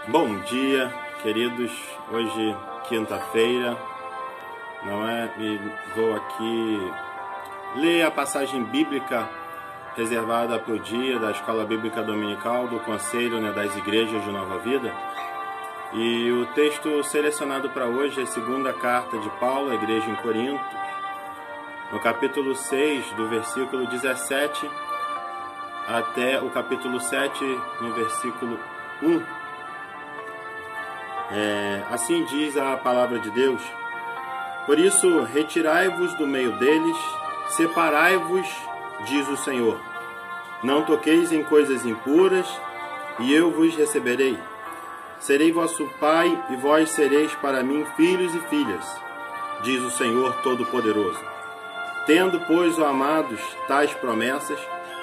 Bom dia, queridos. Hoje, quinta-feira, não é? E vou aqui ler a passagem bíblica reservada para o dia da Escola Bíblica Dominical do Conselho, das Igrejas de Nova Vida. E o texto selecionado para hoje é a segunda carta de Paulo à Igreja em Corinto, no capítulo 6, do versículo 17 até o capítulo 7, no versículo 1. Assim diz a palavra de Deus: por isso, retirai-vos do meio deles, separai-vos, diz o Senhor. Não toqueis em coisas impuras, e eu vos receberei. Serei vosso pai, e vós sereis para mim filhos e filhas, diz o Senhor Todo-Poderoso. Tendo, pois, ó amados, tais promessas,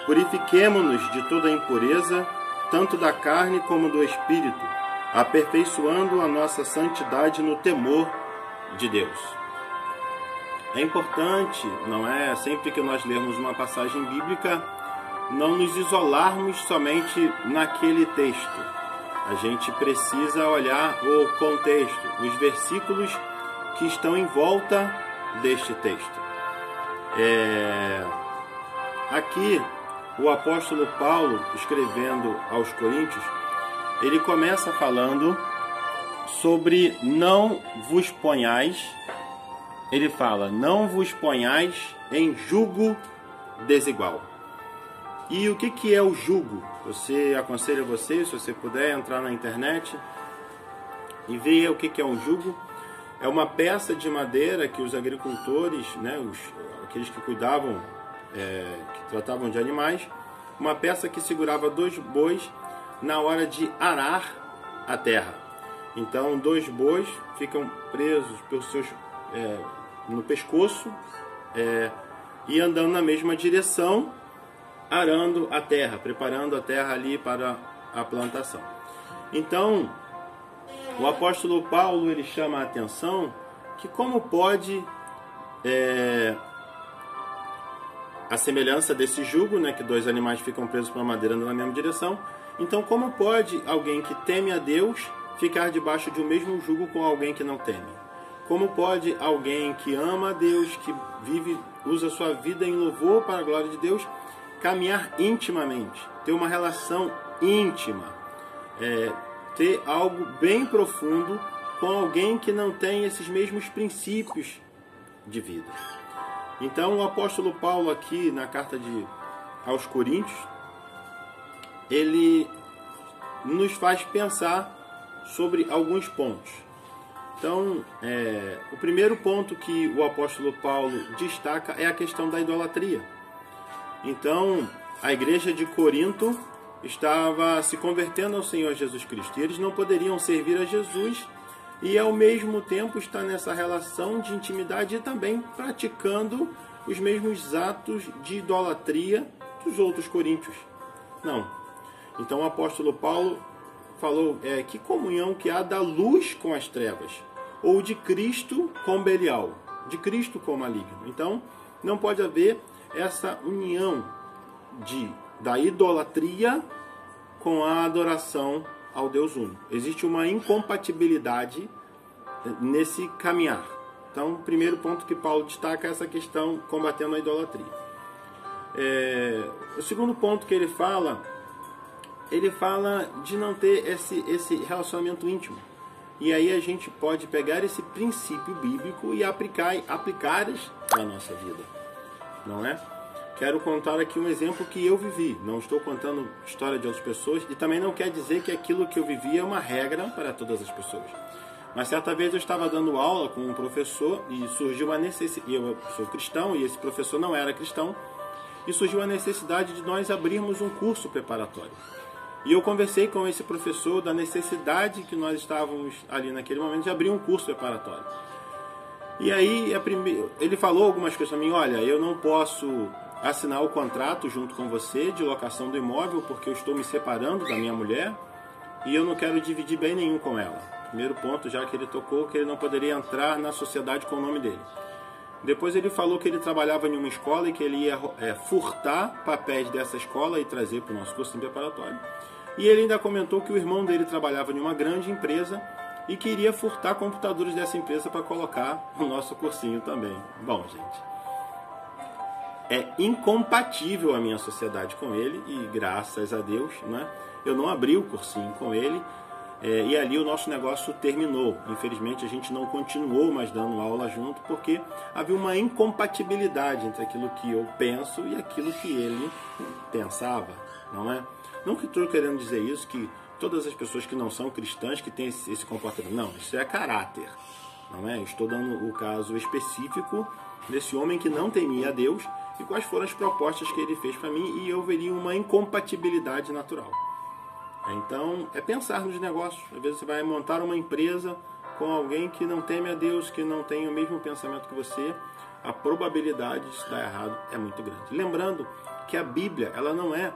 purifiquemo-nos de toda impureza, tanto da carne como do espírito, aperfeiçoando a nossa santidade no temor de Deus. É importante, não é? Sempre que nós lermos uma passagem bíblica, não nos isolarmos somente naquele texto. A gente precisa olhar o contexto, os versículos que estão em volta deste texto. Aqui, o apóstolo Paulo, escrevendo aos Coríntios, ele começa falando sobre não vos ponhais. Ele fala, não vos ponhais em jugo desigual. E o que é o jugo? Você aconselha você, se você puder, entrar na internet e ver o que é um jugo. É uma peça de madeira que os agricultores, aqueles que cuidavam, que tratavam de animais, uma peça que segurava dois bois na hora de arar a terra. Então, dois bois ficam presos pelos seus, no pescoço e andando na mesma direção, arando a terra, preparando a terra ali para a plantação. Então, o apóstolo Paulo, ele chama a atenção que como pode a semelhança desse jugo, que dois animais ficam presos por uma madeira andando na mesma direção. Então, como pode alguém que teme a Deus ficar debaixo de um mesmo jugo com alguém que não teme? Como pode alguém que ama a Deus, que usa sua vida em louvor para a glória de Deus, caminhar intimamente, ter uma relação íntima, ter algo bem profundo com alguém que não tem esses mesmos princípios de vida? Então, o apóstolo Paulo aqui na carta aos Coríntios, ele nos faz pensar sobre alguns pontos. Então, o primeiro ponto que o apóstolo Paulo destaca é a questão da idolatria. Então, a igreja de Corinto estava se convertendo ao Senhor Jesus Cristo. E eles não poderiam servir a Jesus e, ao mesmo tempo, estar nessa relação de intimidade e também praticando os mesmos atos de idolatria dos outros coríntios. Não. Então, o apóstolo Paulo falou que comunhão que há da luz com as trevas, ou de Cristo com Belial, de Cristo com o maligno. Então, não pode haver essa união da idolatria com a adoração ao Deus único. Existe uma incompatibilidade nesse caminhar. Então, o primeiro ponto que Paulo destaca é essa questão combatendo a idolatria. O segundo ponto que ele fala de não ter esse relacionamento íntimo. E aí a gente pode pegar esse princípio bíblico e aplicar na nossa vida, não é? Quero contar aqui um exemplo que eu vivi. Não estou contando história de outras pessoas e também não quer dizer que aquilo que eu vivi é uma regra para todas as pessoas. Mas certa vez eu estava dando aula com um professor e surgiu uma necessidade. Eu sou cristão e esse professor não era cristão. E surgiu a necessidade de nós abrirmos um curso preparatório. E eu conversei com esse professor da necessidade que nós estávamos ali naquele momento de abrir um curso preparatório. E aí ele falou algumas coisas para mim. Olha, eu não posso assinar o contrato junto com você de locação do imóvel porque eu estou me separando da minha mulher e eu não quero dividir bem nenhum com ela. Primeiro ponto, já que ele tocou, que ele não poderia entrar na sociedade com o nome dele. Depois ele falou que ele trabalhava em uma escola e que ele ia furtar papéis dessa escola e trazer para o nosso curso preparatório. E ele ainda comentou que o irmão dele trabalhava em uma grande empresa e queria furtar computadores dessa empresa para colocar no nosso cursinho também. Bom, gente, é incompatível a minha sociedade com ele e graças a Deus, né, eu não abri o cursinho com ele e ali o nosso negócio terminou. Infelizmente a gente não continuou mais dando aula junto porque havia uma incompatibilidade entre aquilo que eu penso e aquilo que ele pensava, não é? Não que estou querendo dizer isso, que todas as pessoas que não são cristãs que têm esse comportamento. Não, isso é caráter, não é? Estou dando o caso específico desse homem que não temia a Deus e quais foram as propostas que ele fez para mim e eu veria uma incompatibilidade natural. Então, é pensar nos negócios. Às vezes você vai montar uma empresa com alguém que não teme a Deus, que não tem o mesmo pensamento que você, a probabilidade de estar errado é muito grande. Lembrando que a Bíblia, ela não é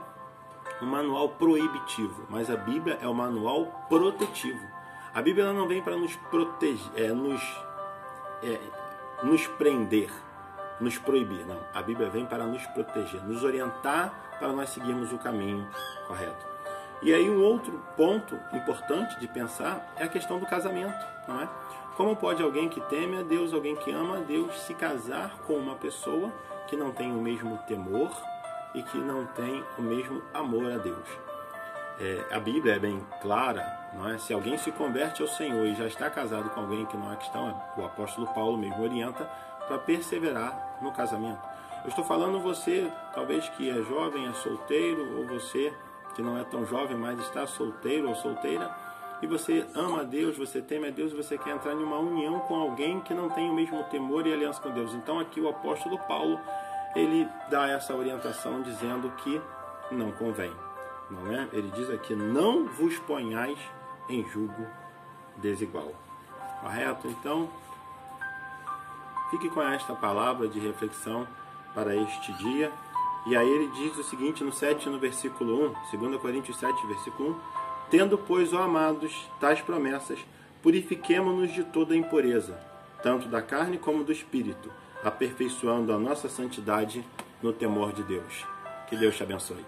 um manual proibitivo, mas a Bíblia é um manual protetivo. A Bíblia ela não vem para nos proteger, nos prender, nos proibir, não. A Bíblia vem para nos proteger, nos orientar para nós seguirmos o caminho correto. E aí um outro ponto importante de pensar é a questão do casamento, não é? Como pode alguém que teme a Deus, alguém que ama a Deus, se casar com uma pessoa que não tem o mesmo temor e que não tem o mesmo amor a Deus? A Bíblia é bem clara, não é? Se alguém se converte ao Senhor e já está casado com alguém que não é cristão, o apóstolo Paulo mesmo orienta para perseverar no casamento. Eu estou falando você, talvez que é jovem, é solteiro, ou você que não é tão jovem, mas está solteiro ou solteira, e você ama a Deus, você teme a Deus, e você quer entrar em uma união com alguém que não tem o mesmo temor e aliança com Deus. Então aqui o apóstolo Paulo, ele dá essa orientação dizendo que não convém, não é? Ele diz aqui, não vos ponhais em jugo desigual. Correto? Então, fique com esta palavra de reflexão para este dia. E aí ele diz o seguinte no 7, no versículo 1, 2 Coríntios 7, versículo 1, tendo, pois, ó amados, tais promessas, purifiquemo-nos de toda impureza, tanto da carne como do espírito, aperfeiçoando a nossa santidade no temor de Deus. Que Deus te abençoe.